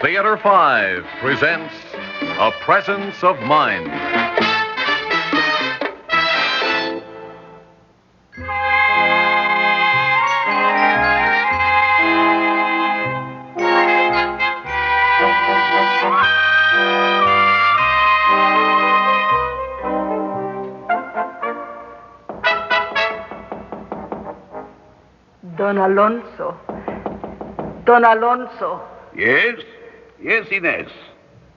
Theater 5 presents A Presence of Mind. Don Alonso. Don Alonso. Yes? Yes, Inez.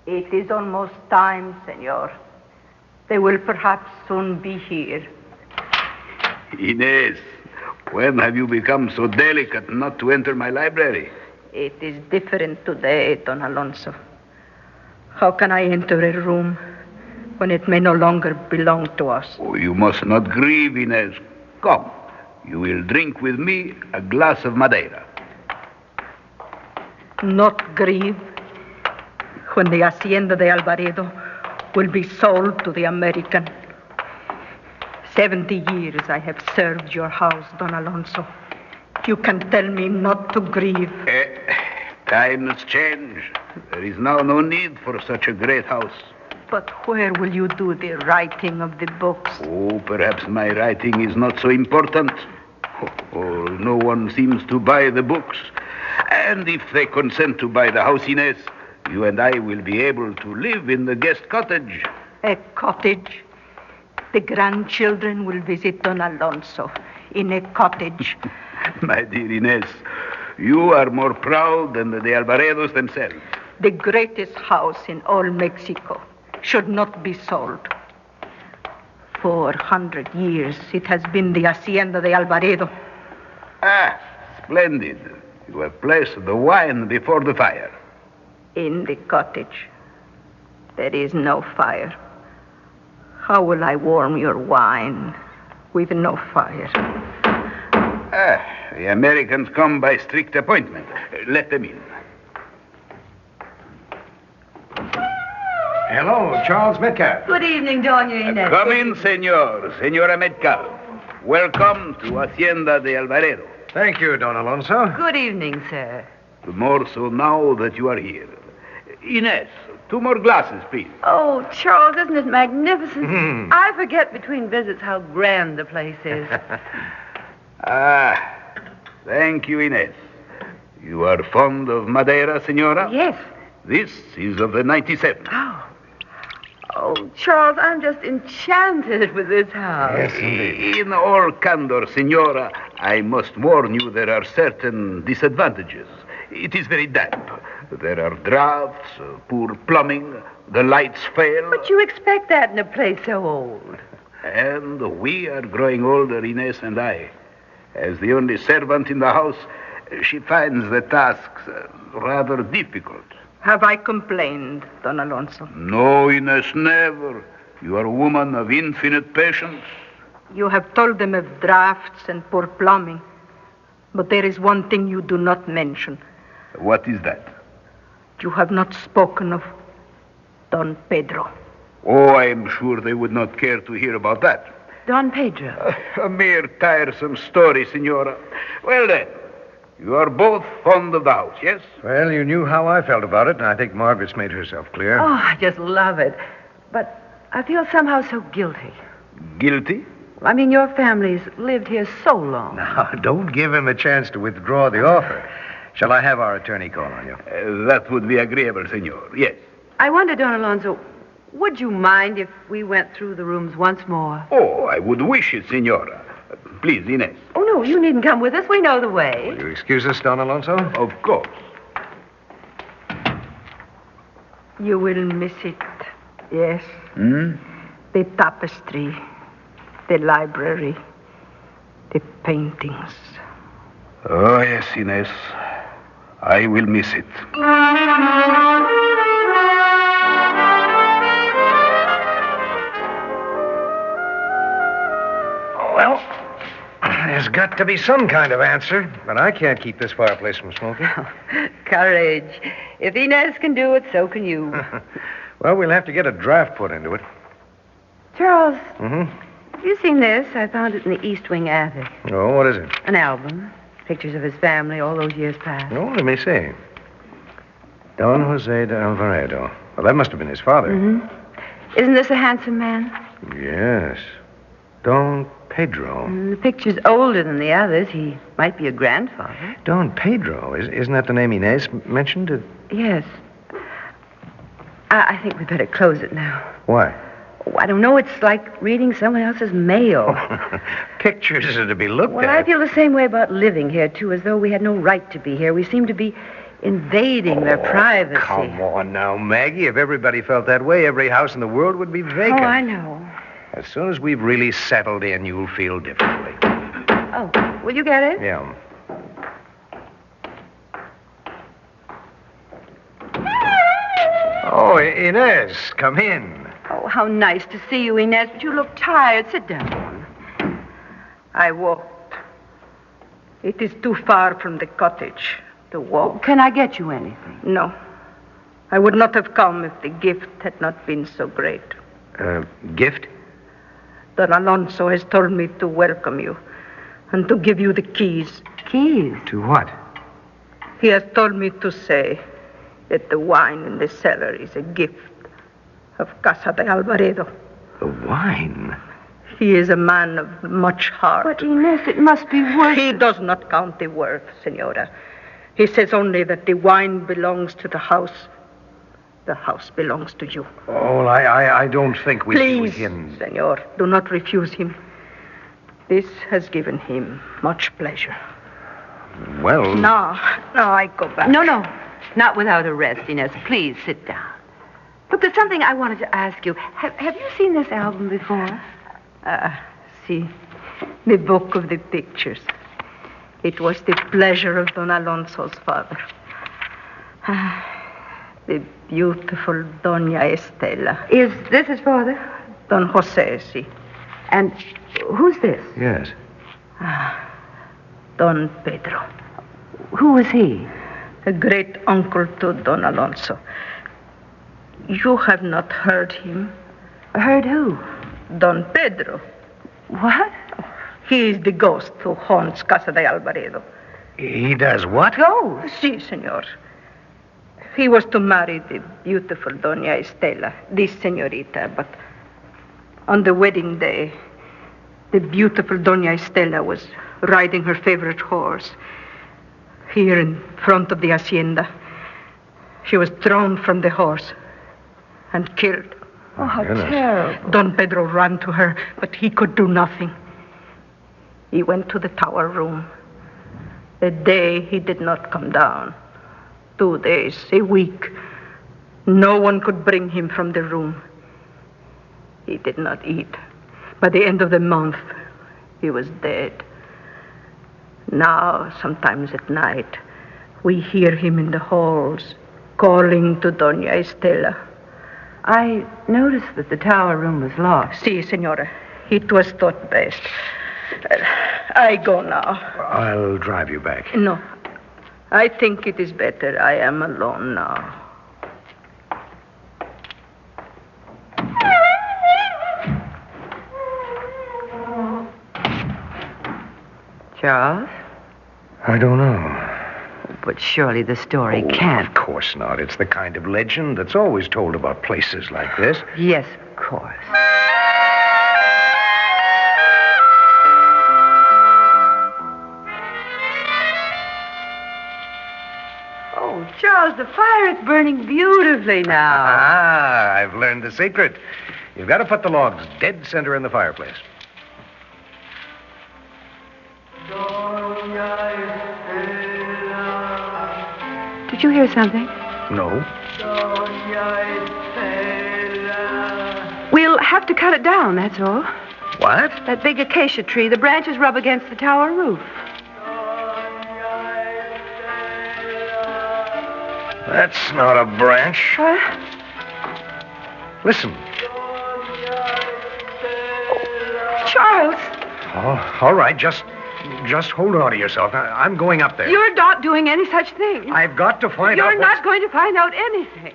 It is almost time, senor. They will perhaps soon be here. Inez, when have you become so delicate not to enter my library? It is different today, Don Alonso. How can I enter a room when it may no longer belong to us? Oh, you must not grieve, Inez. Come. You will drink with me a glass of Madeira. Not grieve when the Hacienda de Alvarado will be sold to the American. 70 years I have served your house, Don Alonso. You can tell me not to grieve. Times change. There is now no need for such a great house. But where will you do the writing of the books? Oh, perhaps my writing is not so important. Oh, no one seems to buy the books. And if they consent to buy the house, Inez, you and I will be able to live in the guest cottage. A cottage? The grandchildren will visit Don Alonso in a cottage. My dear Inez, you are more proud than the Alvarados themselves. The greatest house in all Mexico should not be sold. 400 years it has been the Hacienda de Alvarado. Ah, splendid. You have placed the wine before the fire. In the cottage, there is no fire. How will I warm your wine with no fire? The Americans come by strict appointment. Let them in. Hello, Charles Metcalf. Good evening, Doña Inez. Come in, Senora Metcalf. Welcome to Hacienda de Alvarado. Thank you, Don Alonso. Good evening, sir. The more so now that you are here. Inez, 2 more glasses, please. Oh, Charles, isn't it magnificent? I forget between visits how grand the place is. Thank you, Inez. You are fond of Madeira, Senora? Yes. This is of the 97. Oh, Charles, I'm just enchanted with this house. Yes, indeed. In all candor, Senora, I must warn you there are certain disadvantages. It is very damp. There are drafts, poor plumbing, the lights fail. But you expect that in a place so old. And we are growing older, Inez and I. As the only servant in the house, she finds the tasks rather difficult. Have I complained, Don Alonso? No, Inez, never. You are a woman of infinite patience. You have told them of drafts and poor plumbing. But there is one thing you do not mention. What is that? You have not spoken of Don Pedro. Oh, I am sure they would not care to hear about that. Don Pedro. A mere tiresome story, Senora. Well, then, you are both fond of the house, yes? Well, you knew how I felt about it, and I think Margaret's made herself clear. Oh, I just love it. But I feel somehow so guilty. Guilty? I mean, your family's lived here so long. Now, don't give him a chance to withdraw the offer. Shall I have our attorney call on you? That would be agreeable, Senor, yes. I wonder, Don Alonso, would you mind if we went through the rooms once more? Oh, I would wish it, Senora. Please, Inez. Oh, no, you needn't come with us. We know the way. Will you excuse us, Don Alonso? Of course. You will miss it, yes. The tapestry, the library, the paintings. Oh, yes, Inez. I will miss it. Well, there's got to be some kind of answer, but I can't keep this fireplace from smoking. Courage. If Inez can do it, so can you. Well, we'll have to get a draft put into it. Charles, Mm-hmm. have you seen this? I found it in the East Wing attic. Oh, what is it? An album. Pictures of his family all those years past. Oh, let me see. Don Jose de Alvarado. Well, that must have been his father. Mm-hmm. Isn't this a handsome man? Yes. Don Pedro. The picture's older than the others. He might be a grandfather. Don Pedro. Isn't that the name Inez mentioned? Yes. I think we better close it now. Why? Oh, I don't know. It's like reading someone else's mail. Pictures are to be looked Well, at. I feel the same way about living here, too, as though we had no right to be here. We seem to be invading their privacy. Come on now, Maggie. If everybody felt that way, every house in the world would be vacant. Oh, I know. As soon as we've really settled in, you'll feel differently. Oh, will you get it? Yeah. Oh, Inez, come in. Oh, how nice to see you, Inez, but you look tired. Sit down. I walked. It is too far from the cottage to walk. Can I get you anything? No. I would not have come if the gift had not been so great. Gift? Don Alonso has told me to welcome you and to give you the keys. Keys? To what? He has told me to say that the wine in the cellar is a gift of Casa de Alvarado. The wine? He is a man of much heart. But, Inez, it must be worth He does not count the worth, Senora. He says only that the wine belongs to the house. The house belongs to you. Oh, I don't think we Please, can... Senor, do not refuse him. This has given him much pleasure. Well... Now I go back. No, not without a rest, Inez. Please sit down. Look, there's something I wanted to ask you. Have you seen this album before? See, the book of the pictures. It was the pleasure of Don Alonso's father. The beautiful Doña Estela. Is this his father? Don Jose, see. And who's this? Yes. Don Pedro. Who is he? A great uncle to Don Alonso. You have not heard him. Heard who? Don Pedro. What? He is the ghost who haunts Casa de Alvarado. He does what? Ghost? Si, senor. He was to marry the beautiful Doña Estela, this señorita, but on the wedding day, the beautiful Doña Estela was riding her favorite horse here in front of the hacienda. She was thrown from the horse and killed. Oh, how Goodness. terrible. Don Pedro ran to her, but he could do nothing. He went to the tower room. A day he did not come down. 2 days, a week. No one could bring him from the room. He did not eat. By the end of the month, he was dead. Now, sometimes at night, we hear him in the halls calling to Doña Estela. I noticed that the tower room was locked. Si, senora. It was thought best. I go now. I'll drive you back. No. I think it is better I am alone now. Charles? I don't know. But surely the story can't. Of course not. It's the kind of legend that's always told about places like this. Yes, of course. Oh, Charles, the fire is burning beautifully now. Ah, I've learned the secret. You've got to put the logs dead center in the fireplace. Did you hear something? No. We'll have to cut it down, that's all. What? That big acacia tree, the branches rub against the tower roof. That's not a branch. What? Listen. Charles, Oh, all right, just hold on to yourself. I'm going up there. you're not doing any such thing. I've got to find out You're not going to find out anything.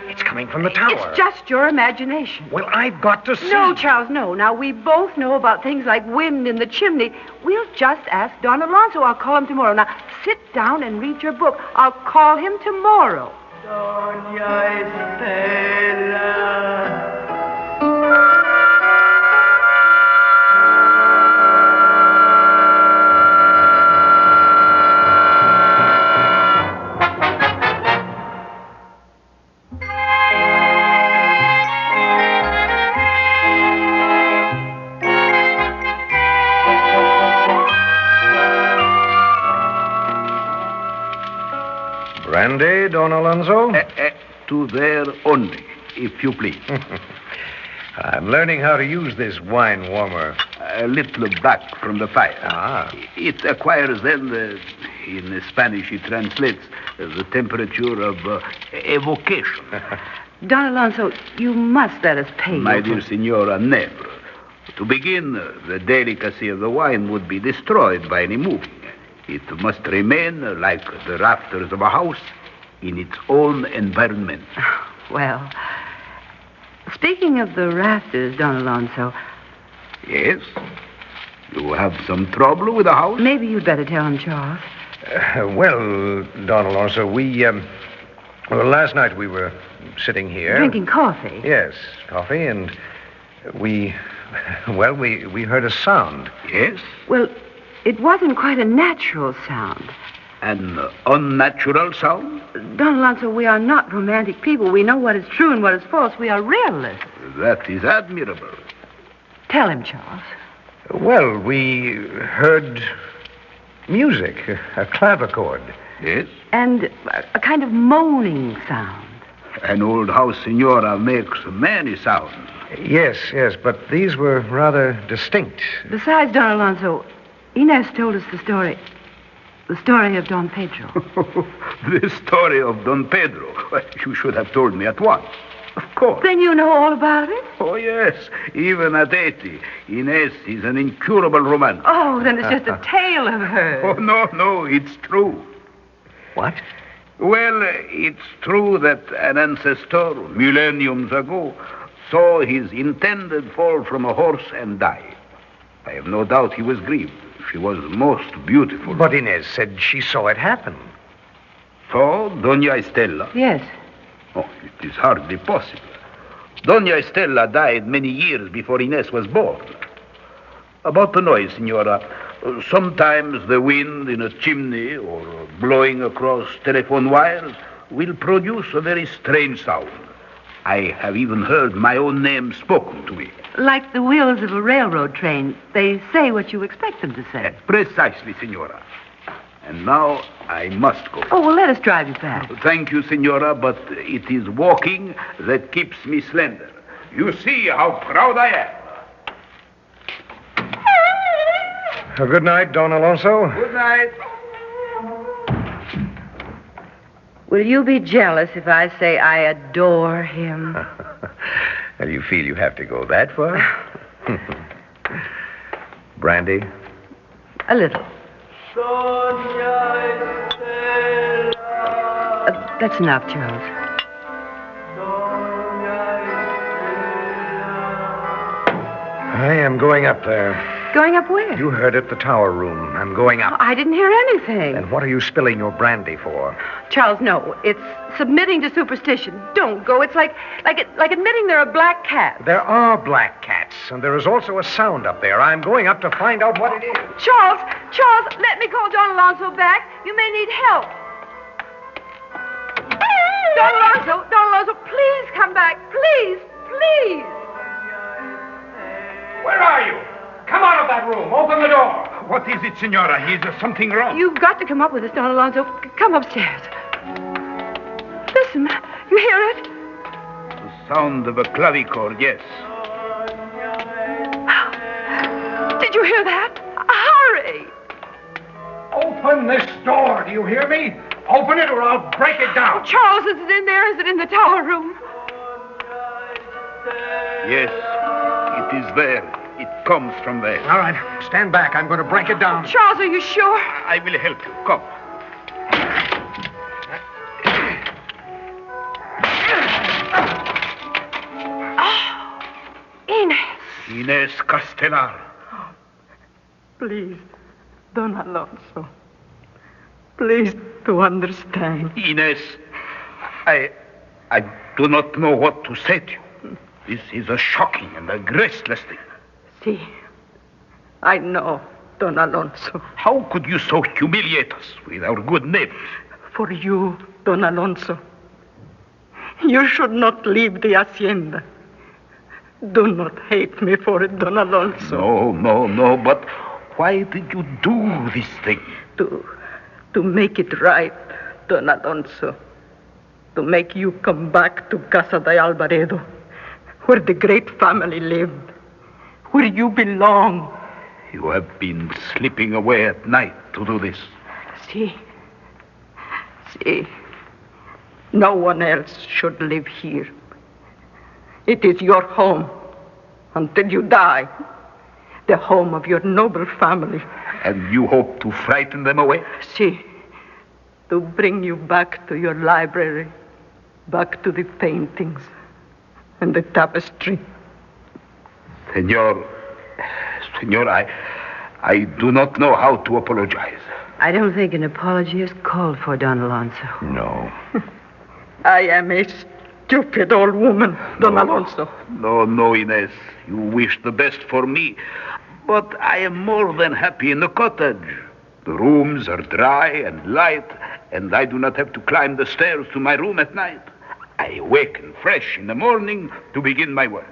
It's coming. coming from the tower. It's just your imagination. Well, I've got to see. No, Charles, no. Now, we both know about things like wind in the chimney. We'll just ask Don Alonso. I'll call him tomorrow. Now, sit down and read your book. I'll call him tomorrow. Doña Estela. Brandy, Don Alonso? To there only, if you please. I'm learning how to use this wine warmer. A little back from the fire. Ah. It acquires then, in Spanish it translates, the temperature of evocation. Don Alonso, you must let us pay My you. dear Senora, never. To begin, the delicacy of the wine would be destroyed by any moving. It must remain, like the rafters of a house, in its own environment. Well, speaking of the rafters, Don Alonso, Yes? You have some trouble with the house? maybe you'd better tell him, Charles. Well, Don Alonso, well, last night we were sitting here. Drinking coffee. Yes, coffee, and we heard a sound. Yes? Well, it wasn't quite a natural sound. An unnatural sound? Don Alonso, we are not romantic people. We know what is true and what is false. We are realists. That is admirable. Tell him, Charles. Well, we heard music, a clavichord. Yes? And a kind of moaning sound. An old house, Senora, makes many sounds. Yes, but these were rather distinct. Besides, Don Alonso, Inez told us the story of Don Pedro. The story of Don Pedro. Well, you should have told me at once. Of course. Then you know all about it? Oh, yes. Even at 80, Inez is an incurable romantic. Oh, then it's just a tale of hers. Oh, no, it's true. What? Well, it's true that an ancestor, millenniums ago, saw his intended fall from a horse and die. I have no doubt he was grieved. She was most beautiful. But Inez said she saw it happen. So, Doña Estela? Yes. Oh, it is hardly possible. Doña Estela died many years before Inez was born. About the noise, Senora. Sometimes the wind in a chimney or blowing across telephone wires will produce a very strange sound. I have even heard my own name spoken to me. Like the wheels of a railroad train. They say what you expect them to say. Precisely, Senora. And now I must go. Oh, well, let us drive you back. Thank you, Senora, but it is walking that keeps me slender. You see how proud I am. Good night, Don Alonso. Good night. Will you be jealous if I say I adore him? And you feel you have to go that far? Brandy? A little. Doña Estela. That's enough, Charles. Doña Estela. I am going up there. Going up where? You heard it, the tower room. I'm going up. I didn't hear anything. And what are you spilling your brandy for? Charles, no. It's submitting to superstition. Don't go. It's like admitting there are black cats. There are black cats, and there is also a sound up there. I'm going up to find out what it is. Charles, let me call Don Alonso back. You may need help. Don Alonso, please come back. Please. Where are you? Come out of that room. Open the door. What is it, Senora? Is there something wrong? You've got to come up with us, Don Alonso. Come upstairs. Listen, you hear it? The sound of a clavichord, yes. Did you hear that? Hurry! Open this door. Do you hear me? Open it or I'll break it down. Charles, is it in there? Is it in the tower room? Yes, it is there. It comes from there. All right, stand back. I'm going to break it down. Charles, are you sure? I will help you. Come. Inez Castelar. Please, Don Alonso. Please to understand. Inez, I do not know what to say to you. This is a shocking and a graceless thing. See, I know, Don Alonso. How could you so humiliate us with our good neighbors? For you, Don Alonso. You should not leave the hacienda. Do not hate me for it, Don Alonso. No, but why did you do this thing? To make it right, Don Alonso. To make you come back to Casa de Alvaredo, where the great family lived, where you belong. You have been slipping away at night to do this. See, no one else should live here. It is your home until you die, the home of your noble family. And you hope to frighten them away? See, to bring you back to your library, back to the paintings and the tapestry. Senor, I do not know how to apologize. I don't think an apology is called for, Don Alonso. No. I am a stupid old woman, Don Alonso. No, Inez. You wish the best for me. But I am more than happy in the cottage. The rooms are dry and light, and I do not have to climb the stairs to my room at night. I awaken fresh in the morning to begin my work.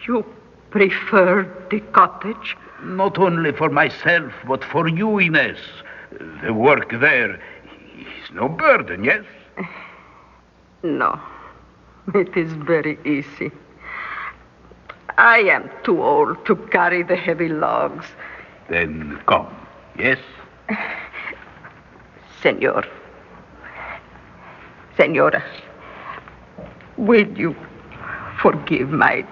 You prefer the cottage? Not only for myself, but for you, Inez. The work there is no burden, yes? No, it is very easy. I am too old to carry the heavy logs. Then come, yes? Senora, will you forgive my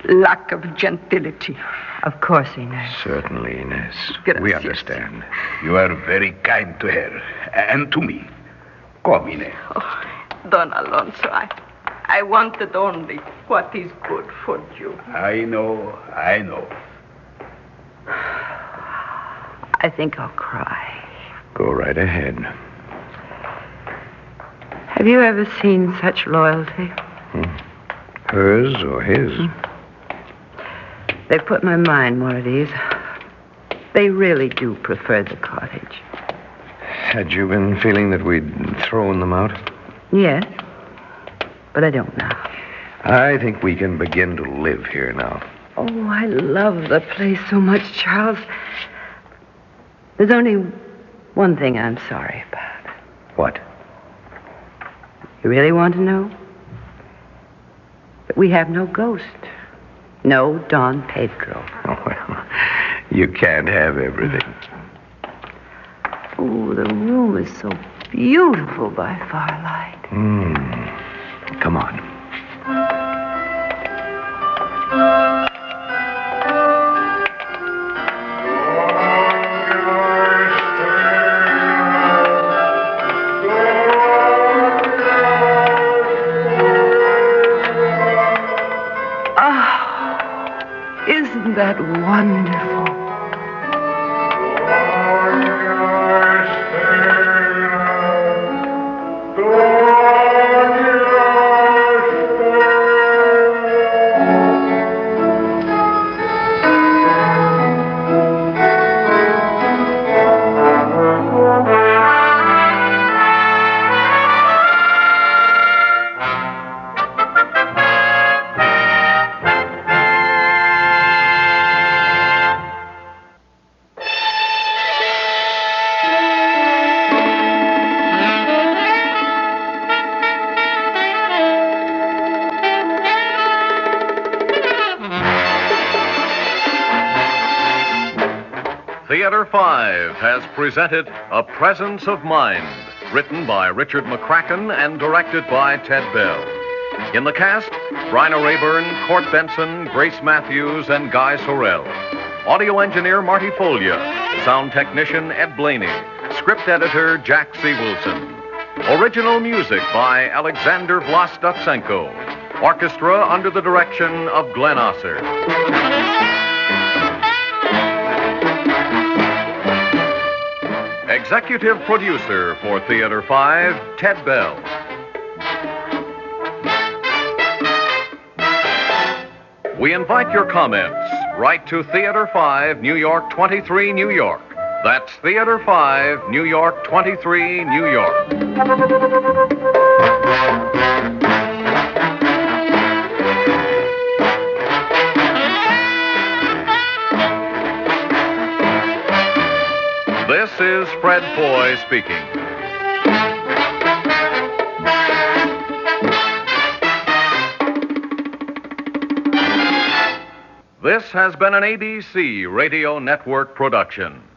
lack of gentility? Of course, Inez. Certainly, Inez. Gracias. We understand. You are very kind to her, and to me. Come, Inez. Oh, Don Alonso, I wanted only what is good for you. I know. I think I'll cry. Go right ahead. Have you ever seen such loyalty? Hers or his? They put my mind more at ease. They really do prefer the cottage. Had you been feeling that we'd thrown them out? Yes, but I don't now. I think we can begin to live here now. Oh, I love the place so much, Charles. There's only one thing I'm sorry about. What? You really want to know? That we have no ghost. No Don Pedro. Oh, well, you can't have everything. Oh, the room is so beautiful by firelight. Come on. Isn't that wonderful? Theater 5 has presented A Presence of Mind, written by Richard McCracken and directed by Ted Bell. In the cast, Bryna Rayburn, Court Benson, Grace Matthews, and Guy Sorrell. Audio engineer Marty Folia. Sound technician Ed Blaney. Script editor Jack C. Wilson. Original music by Alexander Vlastotsenko. Orchestra under the direction of Glenn Osser. Executive producer for Theater 5, Ted Bell. We invite your comments. Write to Theater 5, New York 23, New York. That's Theater 5, New York 23, New York. This is Fred Foy speaking. This has been an ABC Radio Network production.